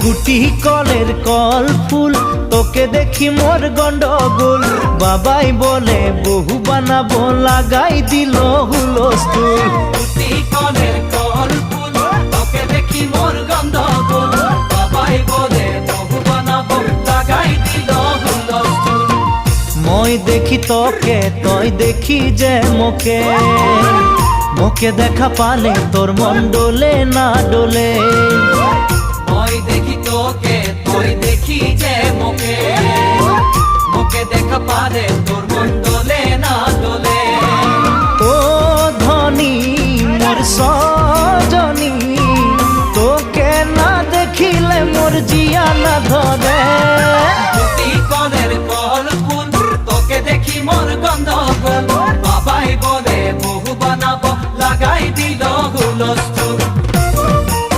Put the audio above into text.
গুটি কলের কল ফুল, তোকে দেখি মোর গন্ডগোল। বাবাই বলে বহু বানাবো, লাগাই দিল হুলস্থুল। গুটি কলের কল ফুল, তোকে দেখি মোর গন্ডগোল। বাবাই বলে বহু বানাবো, লাগাই দিল হুলস্থুল। মই দেখি তোকে, তই দেখি যে মোকে, মোকে দেখা পালে তোর মন ডোলে না ডোলে। মই দেখি তোকে, তুই দেখি যে মোকে, মোকে দেখা পারে তোর মন দোলে না দোলে। ও ধনী মোর সজনী, তোকে না দেখিলে মোর জিয়া না ধরে।